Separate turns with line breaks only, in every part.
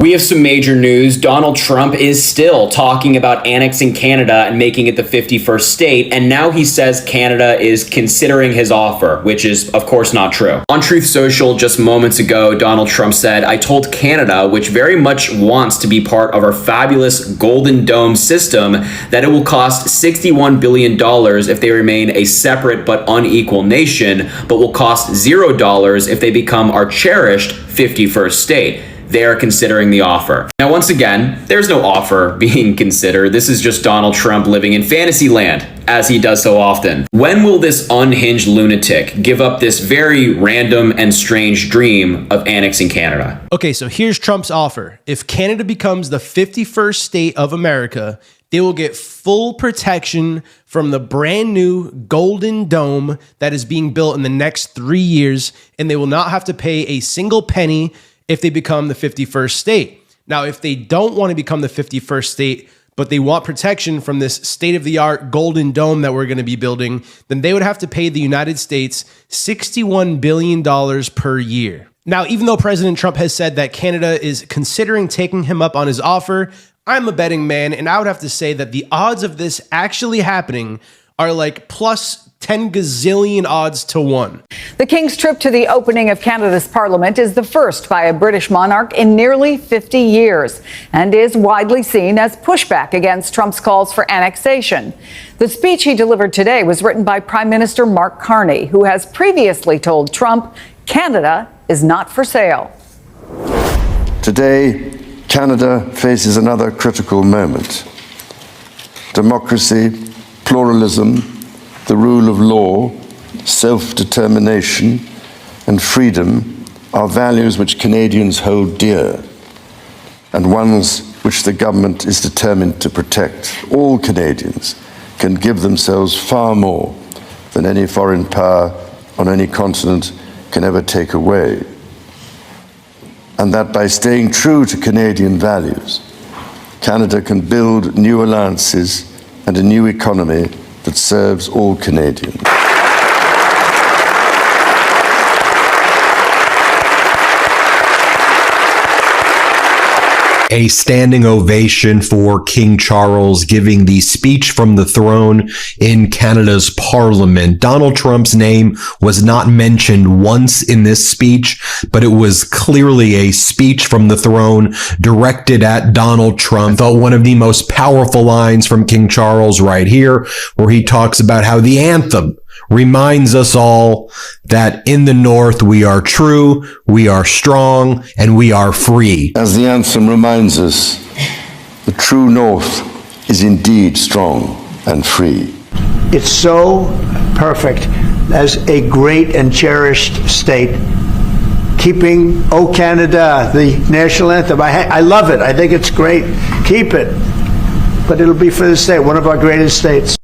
We have some major news. Donald Trump is still talking about annexing Canada and making it the 51st state, and now he says Canada is considering his offer, which is, of course, not true. On Truth Social just moments ago, Donald Trump said, "I told Canada, which very much wants to be part of our fabulous Golden Dome system, that it will cost $61 billion if they remain a separate but unequal nation, but will cost $0 if they become our cherished 51st state. They are considering the offer." Now, once again, there's no offer being considered. This is just Donald Trump living in fantasy land, as he does so often. When will this unhinged lunatic give up this very random and strange dream of annexing Canada?
Okay, so here's Trump's offer. If Canada becomes the 51st state of America, they will get full protection from the brand new Golden Dome that is being built in the next 3 years, and they will not have to pay a single penny if they become the 51st state. Now, if they don't want to become the 51st state, but they want protection from this state-of-the-art Golden Dome that we're going to be building, then they would have to pay the United States $61 billion per year. Now, even though President Trump has said that Canada is considering taking him up on his offer, I'm a betting man, and I would have to say that the odds of this actually happening are like plus 10 gazillion odds to 1.
The King's trip to the opening of Canada's Parliament is the first by a British monarch in nearly 50 years and is widely seen as pushback against Trump's calls for annexation. The speech he delivered today was written by Prime Minister Mark Carney, who has previously told Trump Canada is not for sale.
Today, Canada faces another critical moment. Democracy, pluralism, the rule of law, self-determination, and freedom are values which Canadians hold dear, and ones which the government is determined to protect. All Canadians can give themselves far more than any foreign power on any continent can ever take away. And that by staying true to Canadian values, Canada can build new alliances and a new economy that serves all Canadians.
A standing ovation for King Charles giving the speech from the throne in Canada's Parliament. Donald Trump's name was not mentioned once in this speech, but it was clearly a speech from the throne directed at Donald Trump. I thought one of the most powerful lines from King Charles right here, where he talks about how the anthem reminds us all that in the North we are true, we are strong, and we are free.
As the anthem reminds us, the true North is indeed strong and free.
It's so perfect as a great and cherished state, keeping "O Canada," the national anthem. I love it. I think it's great. Keep it. But it'll be for the state, one of our greatest states.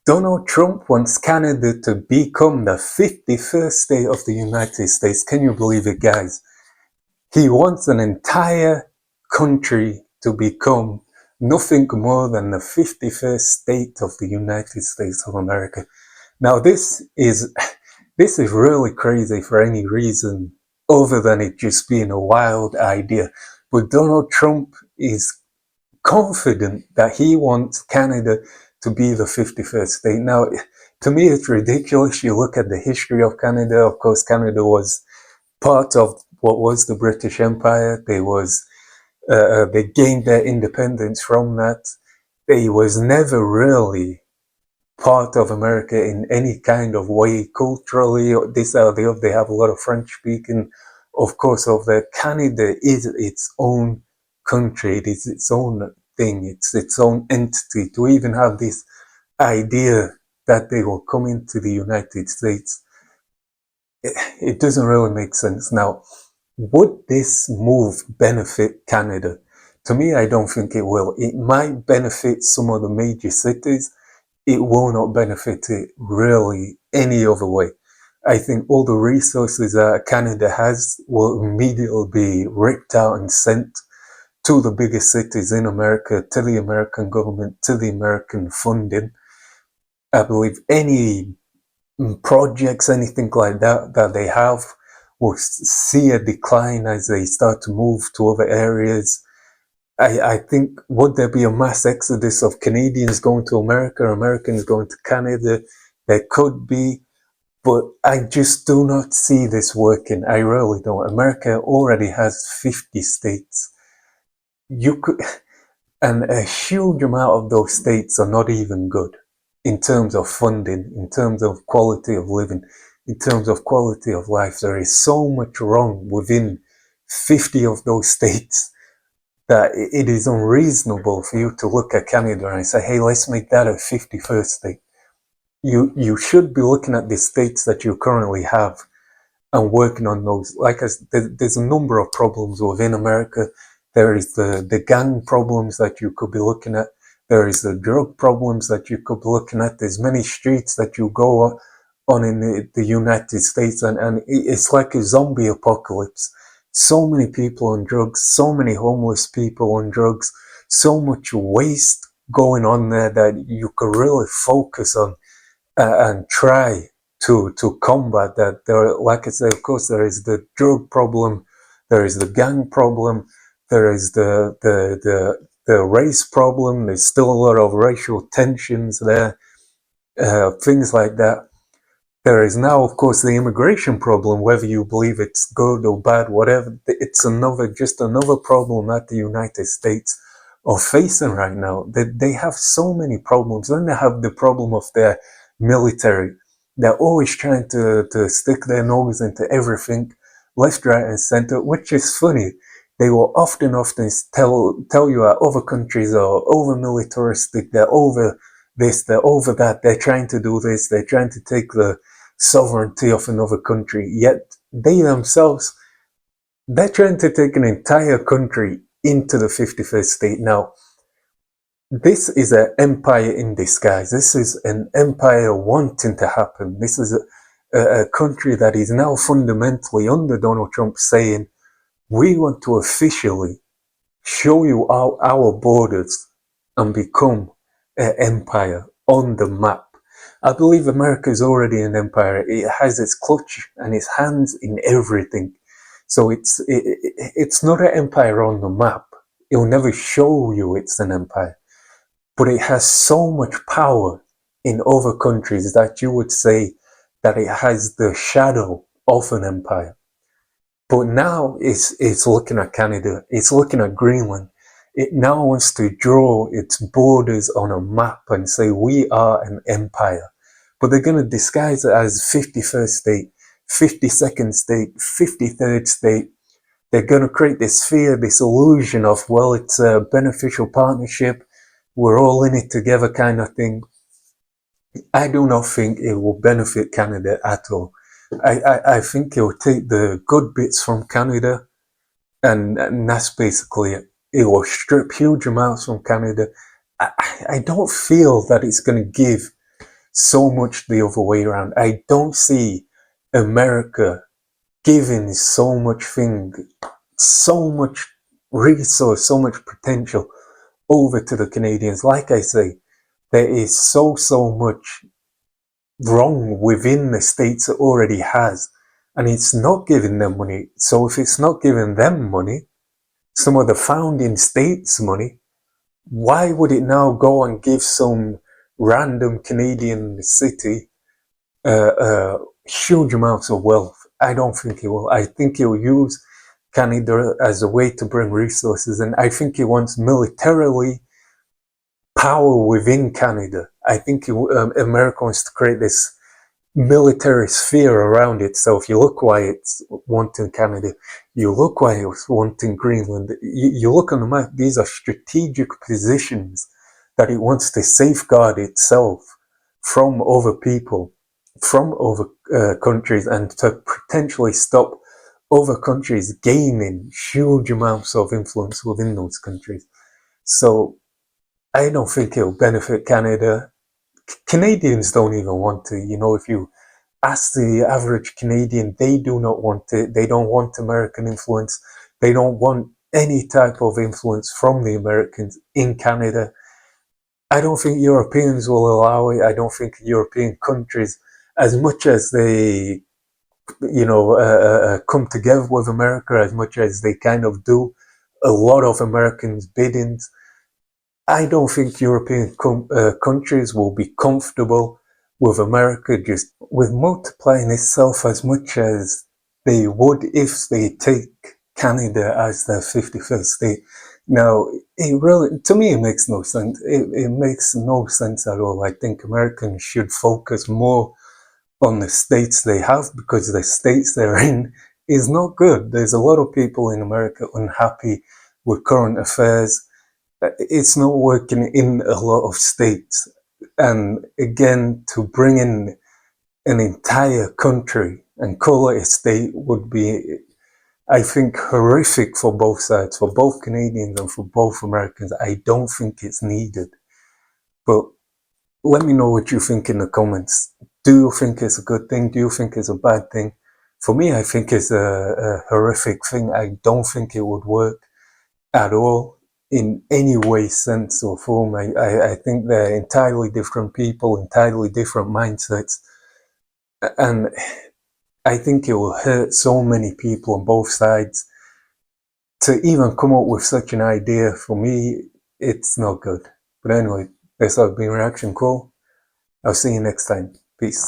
Donald Trump wants Canada to become the 51st state of the United States. Can you believe it, guys? He wants an entire country to become nothing more than the 51st state of the United States of America. Now, this is really crazy for any reason other than it just being a wild idea. But Donald Trump is confident that he wants Canada to be the 51st state. Now, to me, it's ridiculous. You look at the history of Canada. Of course, Canada was part of what was the British Empire. They gained their independence from that. They was never really part of America in any kind of way, culturally, or this or the other. They have a lot of French speaking, of course, of that. Canada is its own country. It is its own thing. It's its own entity. To even have this idea that they will come into the United States, it doesn't really make sense. Now, would this move benefit Canada? To me, I don't think it will. It might benefit some of the major cities. It will not benefit it really any other way. I think all the resources that Canada has will immediately be ripped out and sent to the biggest cities in America, to the American government, to the American funding. I believe any projects, anything like that they have, will see a decline as they start to move to other areas. I think, would there be a mass exodus of Canadians going to America, Americans going to Canada? There could be, but I just do not see this working. I really don't. America already has 50 states. You could, and a huge amount of those states are not even good in terms of funding, in terms of quality of living, in terms of quality of life. There is so much wrong within 50 of those states that it is unreasonable for you to look at Canada and say, hey, let's make that a 51st state. You should be looking at the states that you currently have and working on those. Like there's a number of problems within America. There is the gang problems that you could be looking at. There is the drug problems that you could be looking at. There's many streets that you go on in the United States, and it's like a zombie apocalypse. So many people on drugs, so many homeless people on drugs, so much waste going on there that you could really focus on and try to combat that. There, like I said, of course, there is the drug problem, there is the gang problem, there is the race problem. There's still a lot of racial tensions there, things like that. There is now, of course, the immigration problem, whether you believe it's good or bad, whatever. It's just another problem that the United States are facing right now. They have so many problems. Then they have the problem of their military. They're always trying to stick their nose into everything, left, right, and center, which is funny. They will often tell you that other countries are over militaristic, they're over this, they're over that, they're trying to do this, they're trying to take the sovereignty of another country, yet they themselves, they're trying to take an entire country into the 51st state. Now, this is an empire in disguise. This is an empire wanting to happen. This is a country that is now fundamentally under Donald Trump saying, we want to officially show you our borders and become an empire on the map. I believe America is already an empire. It has its clutch and its hands in everything. So it's not an empire on the map. It will never show you it's an empire. But it has so much power in other countries that you would say that it has the shadow of an empire. But now it's looking at Canada, it's looking at Greenland. It now wants to draw its borders on a map and say we are an empire. But they're going to disguise it as 51st state, 52nd state, 53rd state. They're going to create this fear, this illusion of, well, it's a beneficial partnership, we're all in it together kind of thing. I do not think it will benefit Canada at all. I think it will take the good bits from Canada, and that's basically it. It will strip huge amounts from Canada. I don't feel that it's going to give so much the other way around. I don't see America giving so much resource, so much potential over to the Canadians. Like I say, there is so much wrong within the states it already has, and it's not giving them money. So if it's not giving them money, some of the founding states money, why would it now go and give some random Canadian city huge amounts of wealth? I don't think it will. I think it will use Canada as a way to bring resources, and I think it wants militarily power within Canada. I think America wants to create this military sphere around itself. You look why it's wanting Canada. You look why it's wanting Greenland. You look on the map, these are strategic positions that it wants to safeguard itself from other people, from other countries, and to potentially stop other countries gaining huge amounts of influence within those countries. So I don't think it'll benefit Canada. Canadians don't even want to. You know, if you ask the average Canadian, they do not want it. They don't want American influence. They don't want any type of influence from the Americans in Canada. I don't think Europeans will allow it. I don't think European countries, as much as they come together with America as much as they kind of do. A lot of Americans bidding. I don't think European countries will be comfortable with America just with multiplying itself as much as they would if they take Canada as their 51st state. Now, it really, to me, it makes no sense. It makes no sense at all. I think Americans should focus more on the states they have, because the states they're in is not good. There's a lot of people in America unhappy with current affairs. It's not working in a lot of states. And again, to bring in an entire country and call it a state would be, I think, horrific for both sides, for both Canadians and for both Americans. I don't think it's needed. But let me know what you think in the comments. Do you think it's a good thing? Do you think it's a bad thing? For me, I think it's a horrific thing. I don't think it would work at all in any way, sense, or form. I think they're entirely different people, entirely different mindsets. And I think it will hurt so many people on both sides. To even come up with such an idea, for me, it's not good. But anyway, this has been Reaction Call. I'll see you next time. Peace.